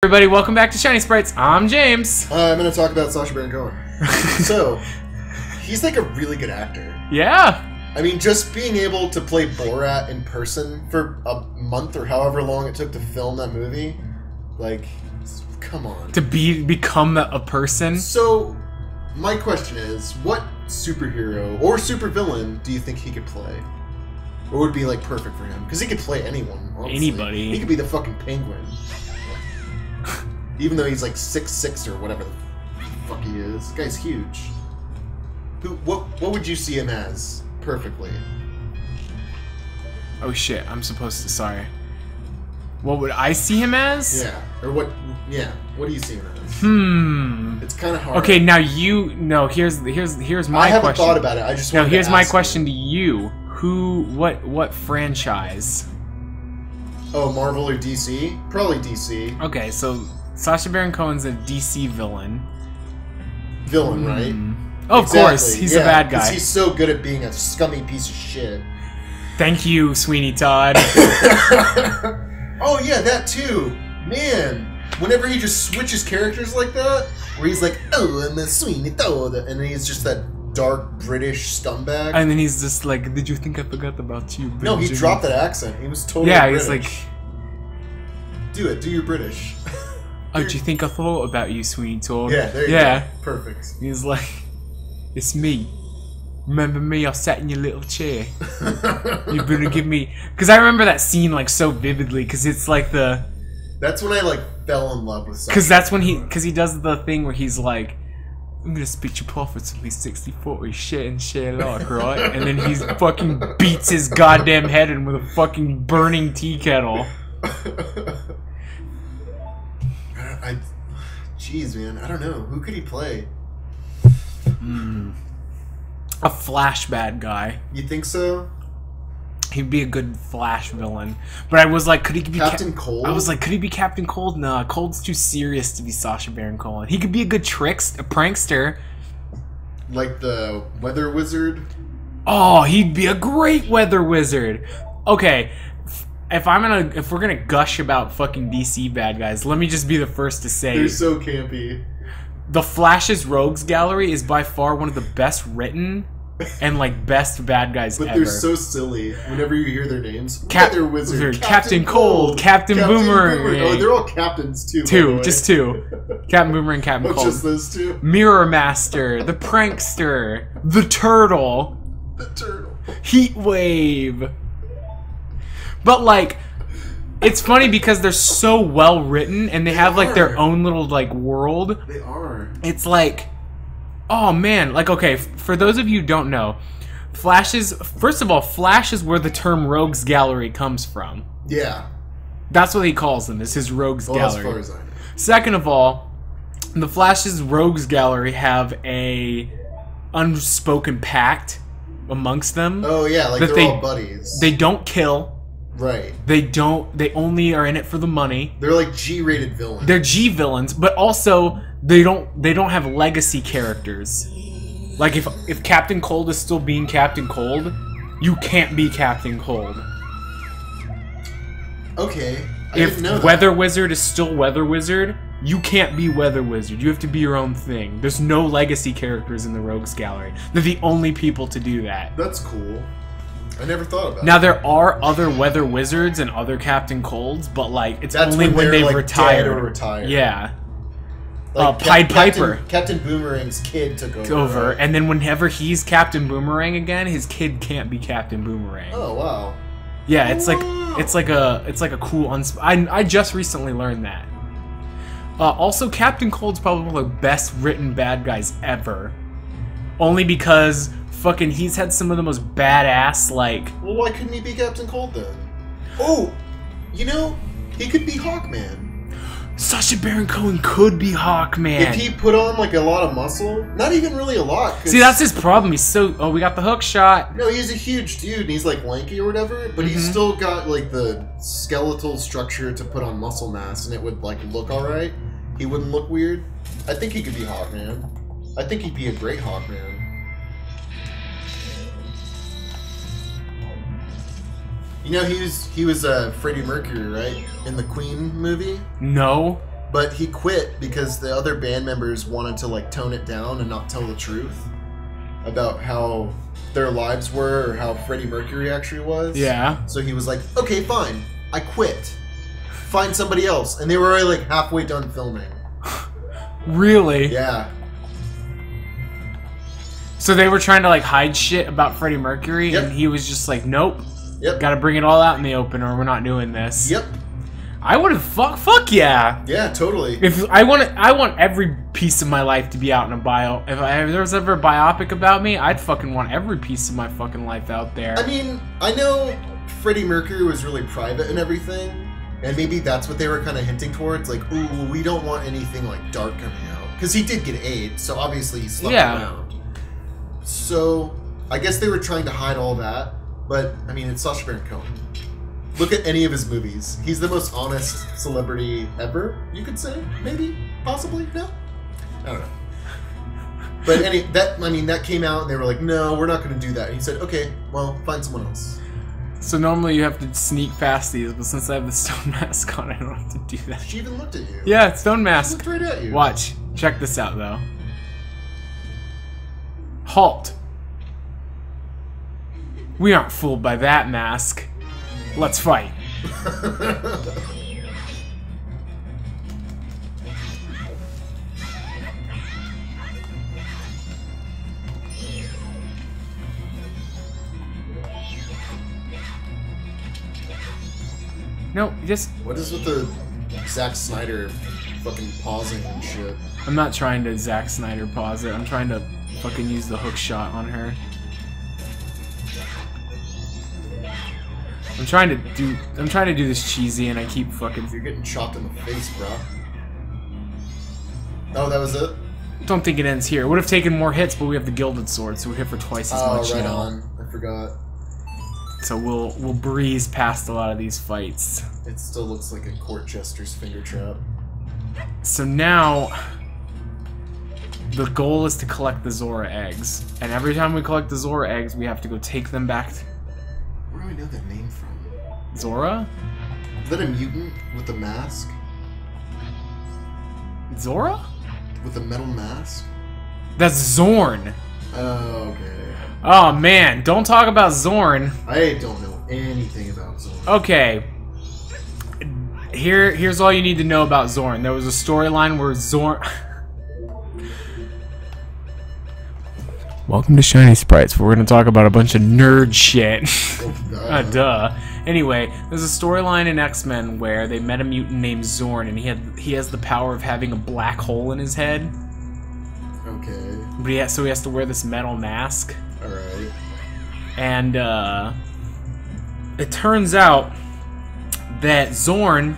Everybody, welcome back to Shiny Sprites. I'm James. I'm going to talk about Sacha Baron Cohen. So, he's like a really good actor. Yeah. I mean, just being able to play Borat in person for a month or however long it took to film that movie, like, come on. To become a person? So, my question is, what superhero or supervillain do you think he could play? Or would be, like, perfect for him? Because he could play anyone, honestly. Anybody. He could be the fucking Penguin. Even though he's, like, 6'6" or whatever the fuck he is. This guy's huge. What would you see him as, perfectly? Oh shit, I'm supposed to, sorry. What would I see him as? Yeah, or what do you see him as? It's kind of hard. Okay, now here's my question. I haven't thought about it, I just wanted to here's my ask question to you. What franchise? Oh, Marvel or DC? Probably DC. Okay, so Sacha Baron Cohen's a DC villain. Villain, right? Oh, of course, he's a bad guy. Because he's so good at being a scummy piece of shit. Thank you, Sweeney Todd. Oh yeah, that too. Man, whenever he just switches characters like that, where he's like, oh, I'm a Sweeney Todd, and then he's just that dark British scumbag. And then he's just like, did you think I forgot about you, Benjamin? No, he dropped that accent. He was totally British. He's like... Do it. Do your British. Oh, do you think I thought about you, Sweeney Todd? Yeah, there you go. Perfect. He's like, it's me. Remember me? I sat in your little chair. You better give me... Because I remember that scene like so vividly, because it's like the... That's when I like fell in love with something. Because that's when he does the thing where he's like, I'm gonna spit your profits at least 60-40, share and share alike, right? And then he fucking beats his goddamn head in with a fucking burning tea kettle. Jeez, man, I don't know. Who could he play? A Flash bad guy. You think so? He'd be a good Flash villain. But I was like, could he be Captain Cold? I was like, could he be Captain Cold? Nah, Cold's too serious to be Sacha Baron Cohen. He could be a good prankster. Like the Weather Wizard? Oh, he'd be a great Weather Wizard. Okay, if we're gonna gush about fucking DC bad guys, let me just be the first to say they're so campy. The Flash's Rogues Gallery is by far one of the best written and like best bad guys ever. But they're so silly whenever you hear their names. Weather Wizard, Captain Cold, Captain Boomerang. Oh, they're all captains too. Just two. Captain Boomerang, Captain Cold. Just those two. Mirror Master, the Prankster, the Turtle. The Turtle. Heat Wave. But like, it's funny because they're so well written and they have like their own little like world. They are. It's like, oh man, like okay, for those of you who don't know, first of all, Flash is where the term Rogues Gallery comes from. Yeah. That's what he calls them, is his Rogues Gallery. As far as I know. Second of all, the Flash's Rogues Gallery have a unspoken pact amongst them. Oh yeah, like they're all buddies. They don't kill. Right. They only are in it for the money. They're like G-rated villains. They're G villains, but also they don't have legacy characters. Like if Captain Cold is still being Captain Cold, you can't be Captain Cold. Okay. If Weather Wizard is still Weather Wizard, you can't be Weather Wizard. You have to be your own thing. There's no legacy characters in the Rogues Gallery. They're the only people to do that. That's cool. I never thought about it. Now, there are other Weather Wizards and other Captain Colds, but, like, it's only when they've like retired. Dead or retired. Yeah. Like Pied Piper. Captain Boomerang's kid took over. Right? And then whenever he's Captain Boomerang again, his kid can't be Captain Boomerang. Oh, wow. Yeah, it's like a cool... I just recently learned that. Also, Captain Cold's probably one of the best written bad guys ever. Only because... fucking, he's had some of the most badass, like... Well, why couldn't he be Captain Cold, then? Oh! You know, he could be Hawkman. Sacha Baron Cohen could be Hawkman. If he put on, like, a lot of muscle. Not even really a lot. See, that's his problem. He's so... Oh, we got the hook shot. No, he's a huge dude, and he's, like, lanky or whatever, but he's still got, like, the skeletal structure to put on muscle mass, and it would, like, look alright. He wouldn't look weird. I think he could be Hawkman. I think he'd be a great Hawkman. You know, he was Freddie Mercury, right? In the Queen movie? No. but he quit because the other band members wanted to like tone it down and not tell the truth about how their lives were or how Freddie Mercury actually was. Yeah. So he was like, okay, fine, I quit. Find somebody else. And they were already like halfway done filming. Really? Yeah. So they were trying to like hide shit about Freddie Mercury, Yep. and he was just like, nope. Yep. Gotta bring it all out in the open or we're not doing this. Yep. I would have fuck yeah. Yeah, totally. If I want every piece of my life to be out in a bio. If there was ever a biopic about me, I'd fucking want every piece of my fucking life out there. I mean, I know Freddie Mercury was really private and everything, and maybe that's what they were kind of hinting towards, like, ooh, we don't want anything like dark coming out. Because he did get AIDS, so obviously he slept around. So, I guess they were trying to hide all that, but, I mean, it's Sacha Baron Cohen. Look at any of his movies. He's the most honest celebrity ever, you could say. Maybe? Possibly? No? I don't know. But that came out and they were like, no, we're not going to do that. And he said, okay, well, find someone else. So normally you have to sneak past these, but since I have the stone mask on, I don't have to do that. She even looked at you. Yeah, stone She mask. looked right at you. Watch. Check this out, though. Halt. We aren't fooled by that mask. Let's fight. No, just... What is with the Zack Snyder fucking pausing and shit? I'm not trying to Zack Snyder pause it. I'm trying to fucking use the hook shot on her. I'm trying to do this cheesy and I keep fucking... You're getting chopped in the face, bro. Oh, that was it? Don't think it ends here. It would have taken more hits, but we have the Gilded Sword, so we hit for twice as much right now. on. I forgot. So we'll breeze past a lot of these fights. It still looks like a court jester's finger trap. So now the goal is to collect the Zora eggs. And every time we collect the Zora eggs, we have to go take them back to... Where do I know that name from? Zora? Is that a mutant with a mask? Zora? With a metal mask? That's Zorn. Oh, okay. Oh man, don't talk about Zorn. I don't know anything about Zorn. Okay. Here's all you need to know about Zorn. There was a storyline where Zorn... Welcome to Shiny Sprites, where we're going to talk about a bunch of nerd shit. Oh, Duh. Anyway, there's a storyline in X-Men where they met a mutant named Zorn, and he has the power of having a black hole in his head. Okay. But so he has to wear this metal mask. Alright. And it turns out that Zorn...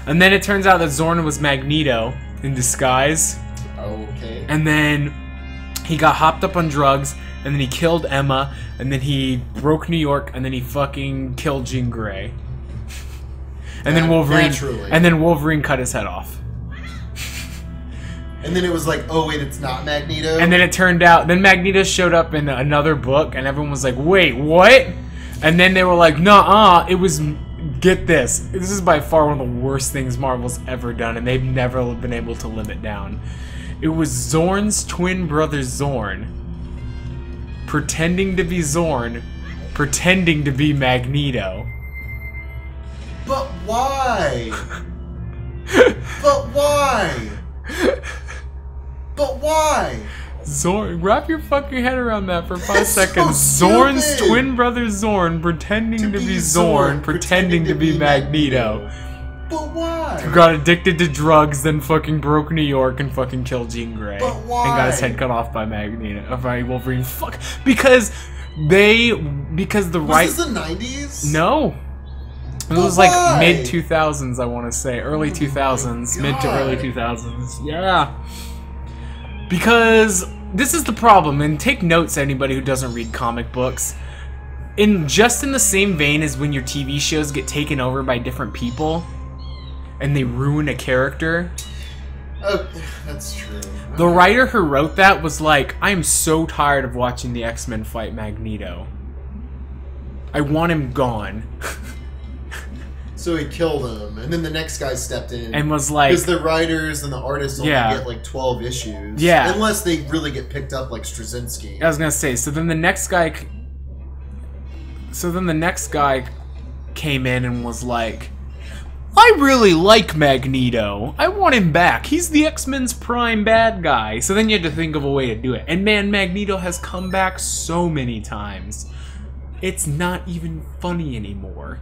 And then it turns out that Zorn was Magneto in disguise. Okay. And then he got hopped up on drugs, and then he killed Emma, and then he broke New York, and then he fucking killed Jean Grey. And then Wolverine... Naturally. And then Wolverine cut his head off. And then it was like, oh wait, it's not Magneto? And then it turned out... Then Magneto showed up in another book, and everyone was like, wait, what? And then they were like, nuh-uh, it was... Get this. This is by far one of the worst things Marvel's ever done, and they've never been able to live it down. It was Zorn's twin brother Zorn pretending to be Zorn, pretending to be Magneto. But why? But why? But why? Zorn, wrap your fucking head around that for 5 seconds. So Zorn's stupid. twin brother Zorn pretending to be Zorn, pretending to be Magneto. But why? Who got addicted to drugs, then fucking broke New York and fucking killed Jean Grey. But why? And got his head cut off by Magneto, by Wolverine. Fuck. Because the right... Was this the 90s? No. It was why? like mid-2000s, I want to say. Early 2000s. Mid to early 2000s. Yeah. Because this is the problem, and take notes, anybody who doesn't read comic books. Just in the same vein as when your TV shows get taken over by different people, and they ruin a character. Oh, that's true. The writer who wrote that was like, I am so tired of watching the X-Men fight Magneto. I want him gone. So he killed him, and then the next guy stepped in and was like, because the writers and the artists only get like 12 issues. Yeah. Unless they really get picked up like Straczynski. I was gonna say. So then the next guy. Came in and was like, I really like Magneto. I want him back. He's the X-Men's prime bad guy. So then you had to think of a way to do it. And man, Magneto has come back so many times. It's not even funny anymore.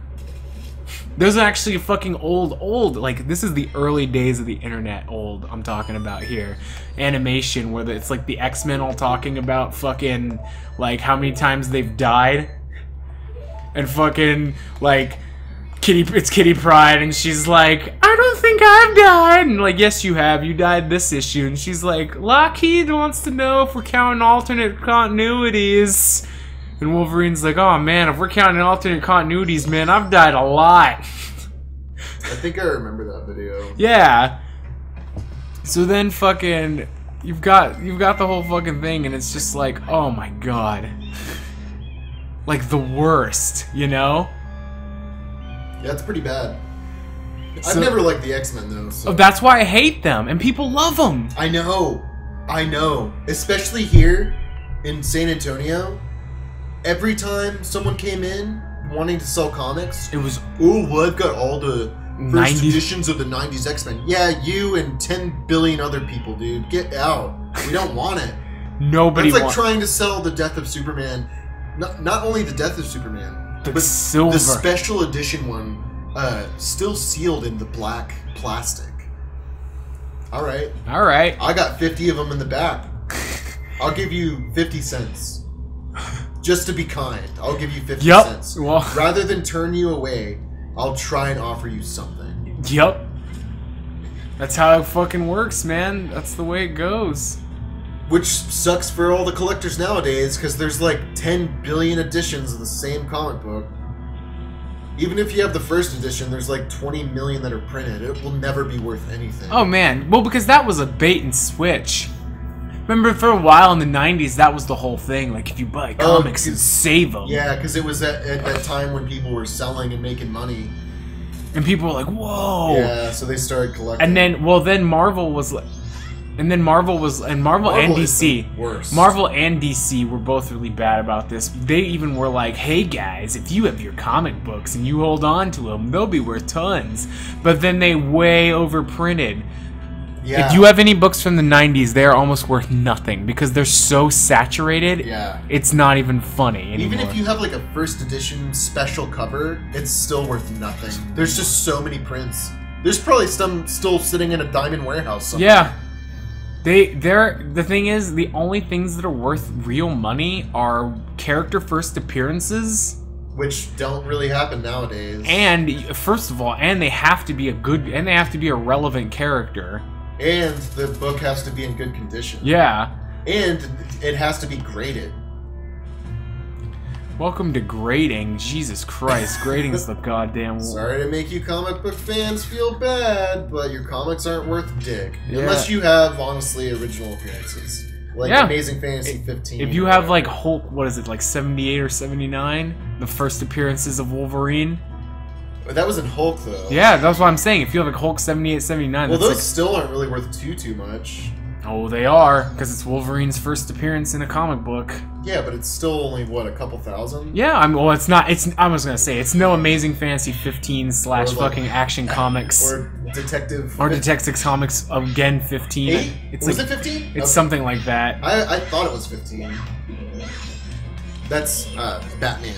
There's actually a fucking old, like, this is the early days of the internet old I'm talking about here. Animation where it's like the X-Men all talking about fucking, like, how many times they've died. And fucking, like, it's Kitty Pryde, and she's like, I don't think I've died. And like, yes, you have. You died this issue. And she's like, Lockheed wants to know if we're counting alternate continuities. And Wolverine's like, oh man, if we're counting alternate continuities, man, I've died a lot. I think I remember that video. Yeah. So then fucking, you've got the whole fucking thing, and it's just like, oh my god. Like the worst, you know? Yeah, it's pretty bad. So, I've never liked the X-Men though. So. Oh, that's why I hate them, and people love them. I know. Especially here in San Antonio. Every time someone came in wanting to sell comics, it was, oh, well, I've got all the first editions of the 90s X-Men. Yeah, you and 10 billion other people, dude. Get out. We don't want it. Nobody It's like trying to sell the Death of Superman. Not only the Death of Superman, but silver. The special edition one, still sealed in the black plastic. All right. I got 50 of them in the back. I'll give you 50 cents. Just to be kind, I'll give you 50 cents. Well, rather than turn you away, I'll try and offer you something. Yep. That's how it fucking works, man. That's the way it goes. Which sucks for all the collectors nowadays, because there's like 10 billion editions of the same comic book. Even if you have the first edition, there's like 20 million that are printed. It will never be worth anything. Oh man, well, because that was a bait and switch. Remember, for a while in the 90s, that was the whole thing. Like, if you buy comics and save them. Yeah, because it was at that time when people were selling and making money. And people were like, whoa. Yeah, so they started collecting. And then, well, then Marvel was like... And then Marvel and DC. Worse. Marvel and DC were both really bad about this. They even were like, hey guys, if you have your comic books and you hold on to them, they'll be worth tons. But then they way overprinted. Yeah. If you have any books from the 90s, they're almost worth nothing because they're so saturated. Yeah. It's not even funny anymore. Even if you have like a first edition special cover, it's still worth nothing. There's just so many prints. There's probably some still sitting in a diamond warehouse somewhere. Yeah. The thing is, the only things that are worth real money are character first appearances, which don't really happen nowadays. And first of all, they have to be a relevant character. And the book has to be in good condition. Yeah. And it has to be graded. Welcome to grading. Jesus Christ, grading's the goddamn... Sorry to make you comic book fans feel bad, but your comics aren't worth dick. Yeah. Unless you have, honestly, original appearances. Like Amazing Fantasy 15. If you have, like, Hulk, what is it, like 78 or 79? The first appearances of Wolverine? That was in Hulk, though. Yeah, that's what I'm saying. If you have, like, Hulk 78, 79... Well, those like, still aren't really worth too much. Oh, they are, because it's Wolverine's first appearance in a comic book. Yeah, but it's still only, what, a couple thousand? Yeah, I was gonna say, it's no Amazing Fantasy 15 / fucking Action Comics. Or Detective... Or Detective Comics, again, 15. 8? Was it 15? It's something like that. I thought it was 15. That's, Batman.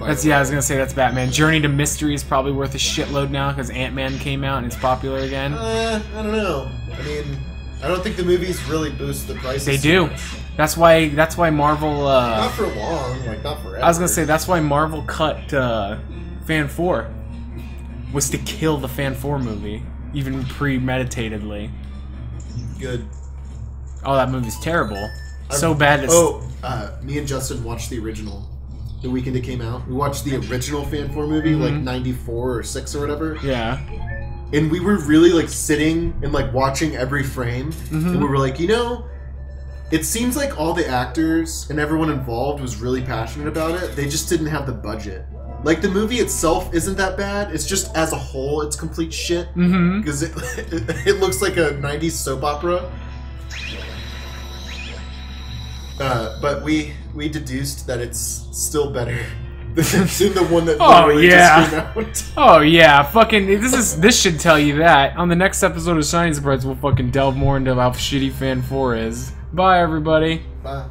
I was gonna say that's Batman. Journey to Mystery is probably worth a shitload now, because Ant-Man came out and it's popular again. I don't know. I mean... I don't think the movies really boost the prices. They do. That's why Marvel... not for long, like, not forever. I was gonna say, that's why Marvel cut Fan 4. Was to kill the Fan 4 movie. Even premeditatedly. Good. Oh, that movie's terrible. So bad it's... Me and Justin watched the original. The weekend it came out. We watched the original Fan 4 movie, like, 94 or 6 or whatever. Yeah. And we were really, like, sitting and, like, watching every frame. And we were like, you know, it seems like all the actors and everyone involved was really passionate about it. They just didn't have the budget. Like, the movie itself isn't that bad. It's just, as a whole, it's complete shit. Mm-hmm. Because it looks like a 90s soap opera. But we deduced that it's still better than the one that literally just came out. Oh yeah, fucking this should tell you that. On the next episode of Shiny Sprites, we'll fucking delve more into how shitty Fan 4 is. Bye everybody. Bye.